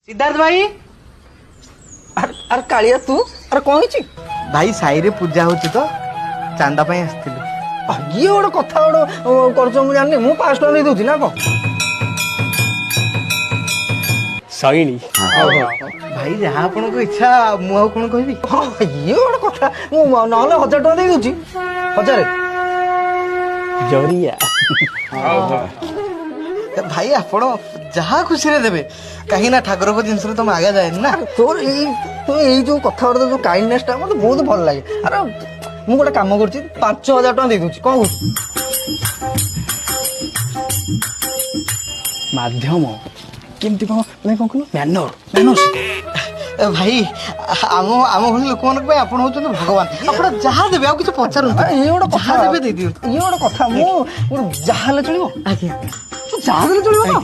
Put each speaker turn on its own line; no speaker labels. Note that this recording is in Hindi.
सिद्धार्थ भाई
अरे कालिया तू अरे कौन होची
भाई साई रे पूजा होची तो चांदा पे आसथिलु
ये गोटे कथा गोटे करछ मु जानि मु 5 टका नै दउची ना को
सईनी
भाई जहाँ आपन को इच्छा मु आ कोन कहबी
ये गोटे कथा मु नहले 1000 टका दे दउची 1000
जरिया
भाई आपण जहाँ खुशी रे देबे कहीं ना ठाकुर को जिनस तुम आगे जाए ना
तोर এই जो कथा गोटे जो काइंडनेस टा मते बहुत भल लागे अरे मु गोटे काम करछि 5000 टका दे दउची कोन
माध्यम केमती कौन मैं कौन कहूँ मैनर्स
भाई आम आम भली लोक मान आपण होचन भगवान आपण जहाँ देबे आ किछ पचारु
ये गोटे
जहाँ
कथा
देबे दे दियो
ये गोटे कथा मु जहाले चलिबो
आज्ञा
तू जहाले चलिबो ना